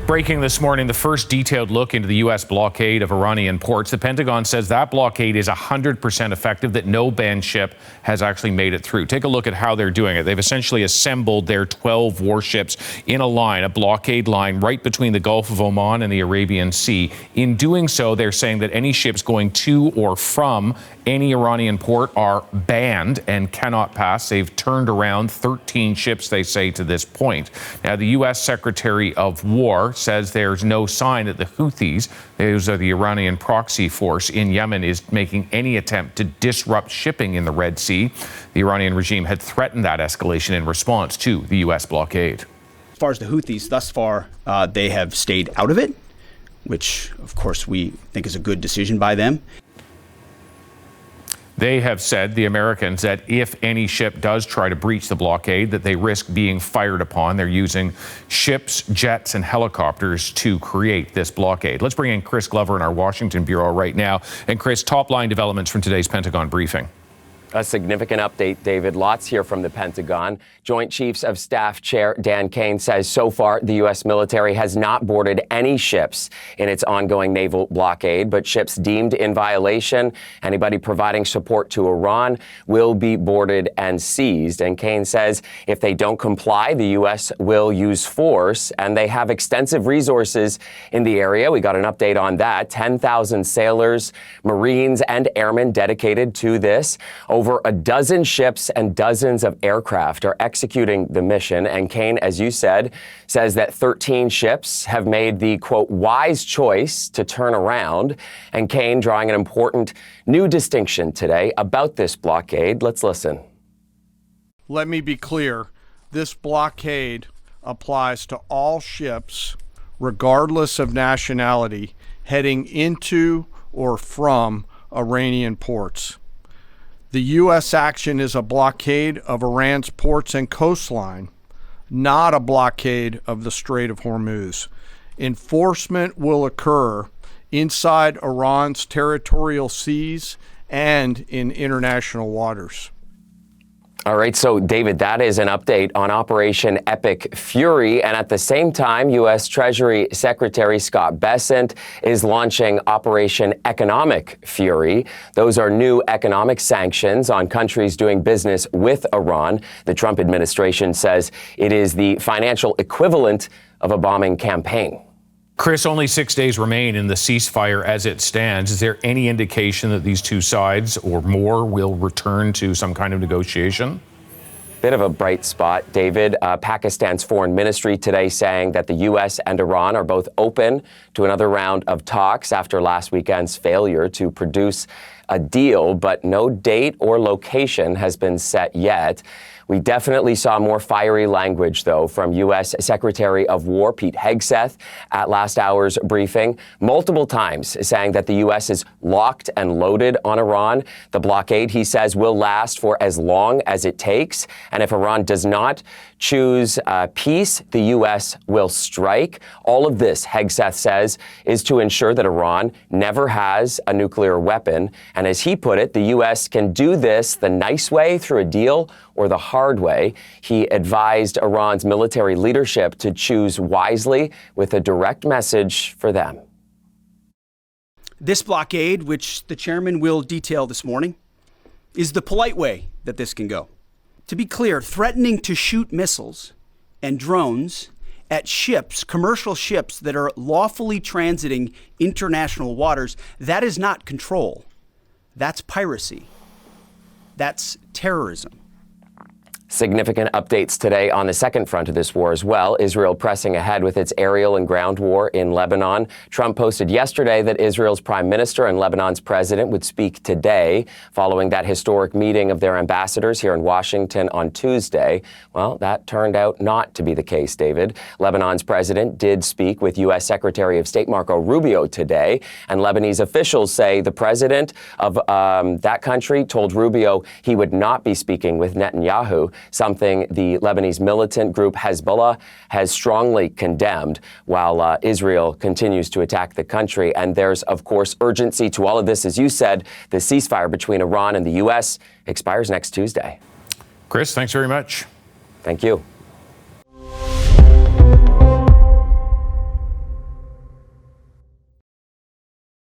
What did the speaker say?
Breaking this morning, the first detailed look into the U.S. blockade of Iranian ports. The Pentagon says that blockade is 100% effective, that no banned ship has actually made it through. Take a look at how they're doing it. They've essentially assembled their 12 warships in a line, a blockade line, right between the Gulf of Oman and the Arabian Sea. In doing so, they're saying that any ships going to or from any Iranian port are banned and cannot pass. They've turned around 13 ships, they say, to this point. Now, the U.S. Secretary of War says there's no sign that the Houthis, those are the Iranian proxy force in Yemen, is making any attempt to disrupt shipping in the Red Sea. The Iranian regime had threatened that escalation in response to the U.S. blockade. As far as the Houthis, thus far, they have stayed out of it, which, of course, we think is a good decision by them. They have said, the Americans, that if any ship does try to breach the blockade, that they risk being fired upon. They're using ships, jets, and helicopters to create this blockade. Let's bring in Chris Glover in our Washington bureau right now. And Chris, top-line developments from today's Pentagon briefing. A significant update, David. Lots here from the Pentagon. Joint Chiefs of Staff Chair Dan Caine says so far the U.S. military has not boarded any ships in its ongoing naval blockade, but ships deemed in violation, anybody providing support to Iran, will be boarded and seized. And Caine says if they don't comply, the U.S. will use force, and they have extensive resources in the area. We got an update on that. 10,000 sailors, Marines, and airmen dedicated to this. Over a dozen ships and dozens of aircraft are executing the mission. And Caine, as you said, says that 13 ships have made the, quote, wise choice to turn around. And Caine drawing an important new distinction today about this blockade. Let's listen. Let me be clear. This blockade applies to all ships, regardless of nationality, heading into or from Iranian ports. The U.S. action is a blockade of Iran's ports and coastline, not a blockade of the Strait of Hormuz. Enforcement will occur inside Iran's territorial seas and in international waters. All right, so David, that is an update on Operation Epic Fury. And at the same time, U.S. Treasury Secretary Scott Bessent is launching Operation Economic Fury. Those are new economic sanctions on countries doing business with Iran. The Trump administration says it is the financial equivalent of a bombing campaign. Chris, only 6 days remain in the ceasefire as it stands. Is there any indication that these two sides or more will return to some kind of negotiation? Bit of a bright spot, David. Pakistan's foreign ministry today saying that the U.S. and Iran are both open to another round of talks after last weekend's failure to produce a deal, but no date or location has been set yet. We definitely saw more fiery language, though, from U.S. Secretary of War Pete Hegseth at last hour's briefing, multiple times saying that the U.S. is locked and loaded on Iran. The blockade, he says, will last for as long as it takes. And if Iran does not choose peace, the U.S. will strike. All of this, Hegseth says, is to ensure that Iran never has a nuclear weapon. And as he put it, the U.S. can do this the nice way through a deal or the hard way. He advised Iran's military leadership to choose wisely with a direct message for them. This blockade, which the chairman will detail this morning, is the polite way that this can go. To be clear, threatening to shoot missiles and drones at ships, commercial ships that are lawfully transiting international waters, that is not control. That's piracy. That's terrorism. Significant updates today on the second front of this war as well. Israel pressing ahead with its aerial and ground war in Lebanon. Trump posted yesterday that Israel's prime minister and Lebanon's president would speak today following that historic meeting of their ambassadors here in Washington on Tuesday. Well, that turned out not to be the case, David. Lebanon's president did speak with U.S. Secretary of State Marco Rubio today, and Lebanese officials say the president of that country told Rubio he would not be speaking with Netanyahu, something the Lebanese militant group Hezbollah has strongly condemned, while Israel continues to attack the country. And there's, of course, urgency to all of this. As you said, the ceasefire between Iran and the U.S. expires next Tuesday. Chris, thanks very much. Thank you.